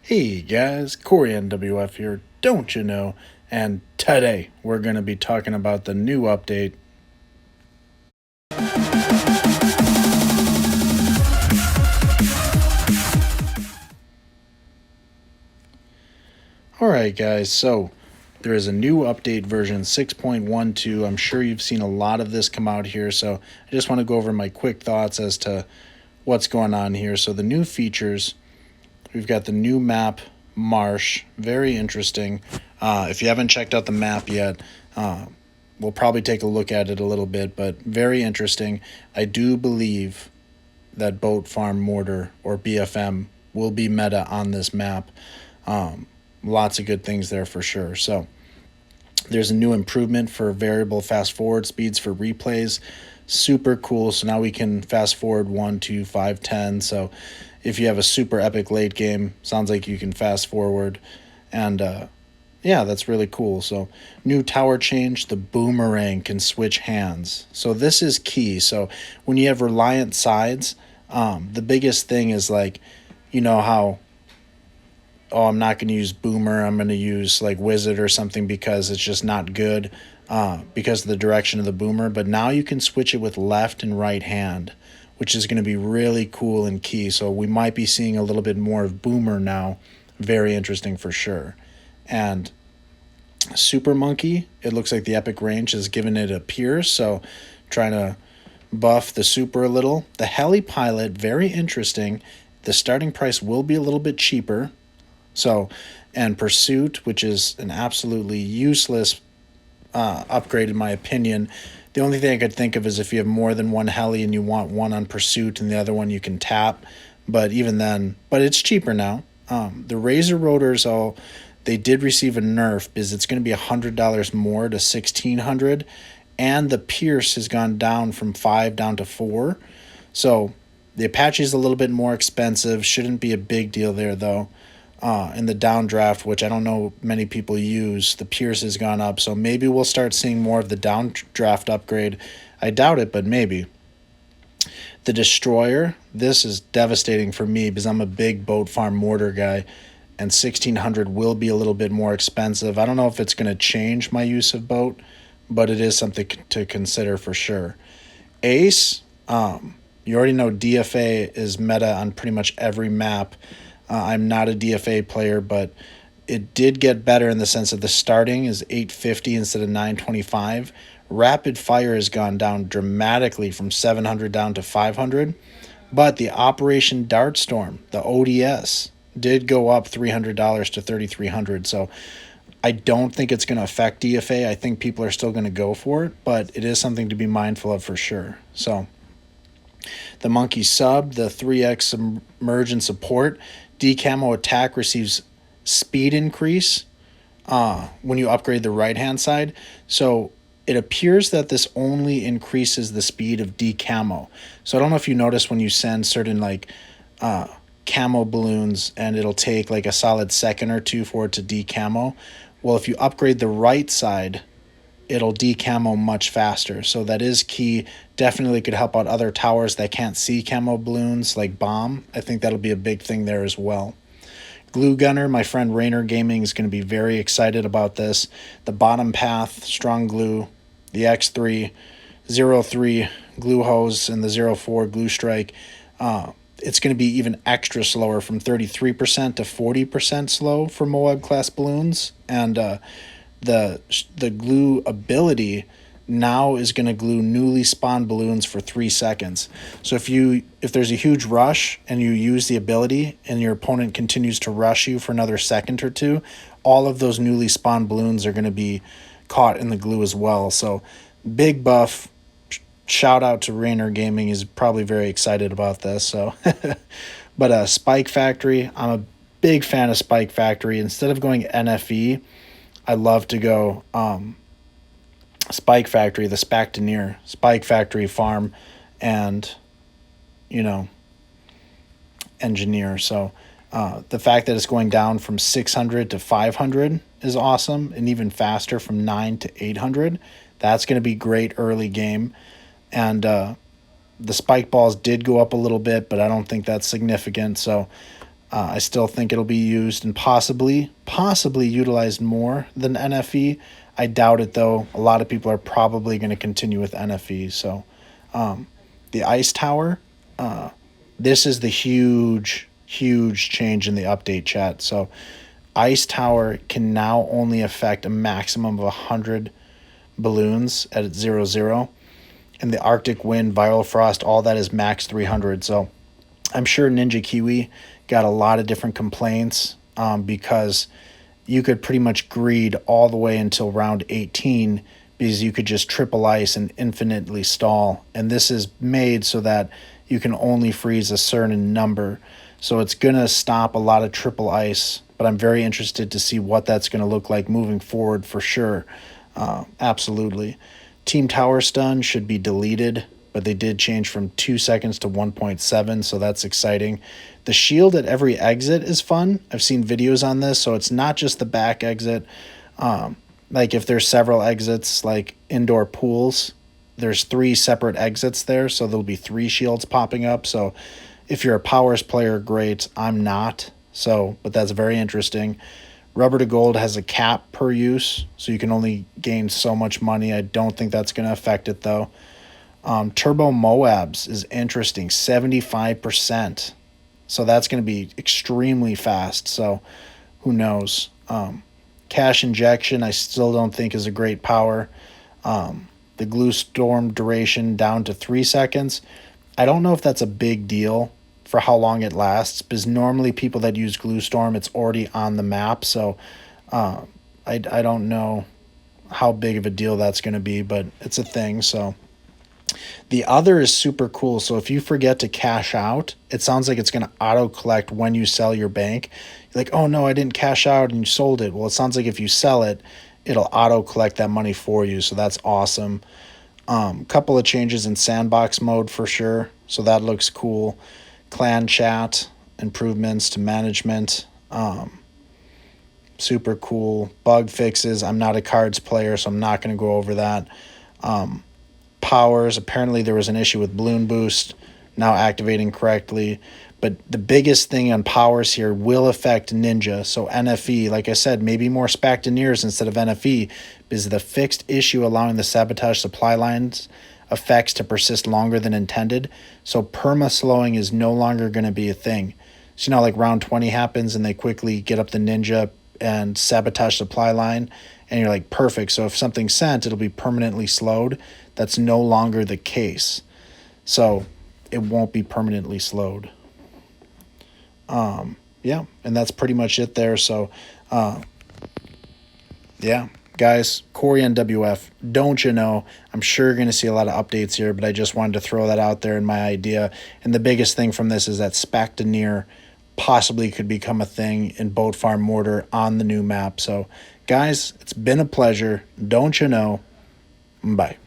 Hey guys, Corey NWF here, don't you know? And today we're going to be talking about the new update. Alright guys, so there is a new update version 6.12. I'm sure you've seen a lot of this come out here, so I just want to go over my quick thoughts as to what's going on here. So the new features, we've got the new map, Marsh, very interesting. If you haven't checked out the map yet, we'll probably take a look at it a little bit, but very interesting. I do believe that Boat Farm Mortar, or BFM, will be meta on this map. Lots of good things there for sure. So there's a new improvement for variable fast forward speeds for replays. Super cool. So now we can fast forward 1, 2, 5, 10. So if you have a super epic late game, sounds like you can fast forward. And yeah, that's really cool. So new tower change, the boomerang can switch hands. So this is key. So when you have reliant sides, the biggest thing is like, you know how, oh, I'm not going to use boomer, I'm going to use like wizard or something because it's just not good because of the direction of the boomer. But now you can switch it with left and right hand, which is going to be really cool and key. So we might be seeing a little bit more of boomer now. Very interesting for sure. And Super Monkey, it looks like the epic range has given it a pierce, so trying to buff the super a little. The heli pilot, very interesting. The starting price will be a little bit cheaper. So, and Pursuit, which is an absolutely useless upgrade in my opinion. The only thing I could think of is if you have more than one heli and you want one on Pursuit and the other one you can tap. But even then, but it's cheaper now. The Razor rotors, they did receive a nerf because it's going to be $100 more to $1,600, and the Pierce has gone down from 5 down to 4. So the Apache is a little bit more expensive. Shouldn't be a big deal there though. In the downdraft, which I don't know many people use, the Pierce has gone up. So maybe we'll start seeing more of the downdraft upgrade. I doubt it, but maybe. The Destroyer, this is devastating for me because I'm a big Boat Farm Mortar guy, and 1,600 will be a little bit more expensive. I don't know if it's going to change my use of boat, but it is something to consider for sure. Ace, you already know DFA is meta on pretty much every map. I'm not a DFA player, but it did get better in the sense of the starting is 850 instead of 925. Rapid fire has gone down dramatically from 700 down to 500. But the Operation Dartstorm, the ODS, did go up $300 to $3,300. So I don't think it's going to affect DFA. I think people are still going to go for it, but it is something to be mindful of for sure. So the Monkey Sub, the 3x submerge and support, decamo attack receives speed increase when you upgrade the right hand side. So it appears that this only increases the speed of decamo. So I don't know if you notice when you send certain like camo balloons and it'll take like a solid second or two for it to decamo. Well, if you upgrade the right side, it'll decamo much faster. So that is key. Definitely could help out other towers that can't see camo balloons like Bomb. I think that'll be a big thing there as well. Glue Gunner, my friend Rainer Gaming is going to be very excited about this. The Bottom Path, Strong Glue, the X3, 03 Glue Hose, and the 04 Glue Strike. It's going to be even extra slower from 33% to 40% slow for Moab class balloons. And the glue ability now is going to glue newly spawned balloons for 3 seconds. So if there's a huge rush and you use the ability and your opponent continues to rush you for another second or two, all of those newly spawned balloons are going to be caught in the glue as well. So big buff. Shout out to Rainer Gaming. Is probably very excited about this. So but Spike Factory, I'm a big fan of Spike Factory. Instead of going NFE, I love to go Spike Factory, the Spactoneer, Spike Factory Farm, and, Engineer. So the fact that it's going down from 600 to 500 is awesome, and even faster from 9 to 800. That's going to be great early game. And the spike balls did go up a little bit, but I don't think that's significant. So I still think it'll be used and possibly utilized more than NFE. I doubt it though. A lot of people are probably going to continue with NFE. So the Ice Tower, this is the huge change in the update, chat. So Ice Tower can now only affect a maximum of 100 balloons at 0, 0. And the Arctic Wind, Viral Frost, all that is max 300. So I'm sure Ninja Kiwi got a lot of different complaints because you could pretty much greed all the way until round 18 because you could just triple ice and infinitely stall. And this is made so that you can only freeze a certain number. So it's going to stop a lot of triple ice, but I'm very interested to see what that's going to look like moving forward for sure. Absolutely. Team Tower Stun should be deleted, but they did change from 2 seconds to 1.7, so that's exciting. The shield at every exit is fun. I've seen videos on this, so it's not just the back exit. Like if there's several exits, like indoor pools, there's 3 separate exits there, so there'll be 3 shields popping up. So if you're a Powers player, great. I'm not, so but that's very interesting. Rubber to Gold has a cap per use, so you can only gain so much money. I don't think that's going to affect it, though. Turbo Moabs is interesting, 75%. So that's going to be extremely fast, so who knows. Cash Injection I still don't think is a great power. The Glue Storm duration down to 3 seconds. I don't know if that's a big deal for how long it lasts, because normally people that use Glue Storm, it's already on the map, so I don't know how big of a deal that's going to be, but it's a thing. So the other is super cool. So if you forget to cash out, it sounds like it's going to auto collect when you sell your bank. You're like, oh no, I didn't cash out and you sold it. Well, it sounds like if you sell it, it'll auto collect that money for you. So that's awesome. Couple of changes in sandbox mode for sure. So that looks cool. Clan chat improvements to management. Super cool. Bug fixes. I'm not a cards player, so I'm not going to go over that. Powers. Apparently there was an issue with Balloon Boost now activating correctly. But the biggest thing on powers here will affect Ninja. So NFE, like I said, maybe more Spectaneers instead of NFE, is the fixed issue allowing the sabotage supply lines effects to persist longer than intended. So perma slowing is no longer going to be a thing. So like round 20 happens and they quickly get up the Ninja and sabotage supply line, and you're like, perfect. So if something's sent, it'll be permanently slowed. That's no longer the case. So it won't be permanently slowed. Yeah, and that's pretty much it there. So yeah, guys, Corey NWF, don't you know, I'm sure you're going to see a lot of updates here, but I just wanted to throw that out there in my idea. And the biggest thing from this is that Spectaneer possibly could become a thing in Boat Farm Mortar on the new map. So guys, it's been a pleasure. Don't you know? Bye.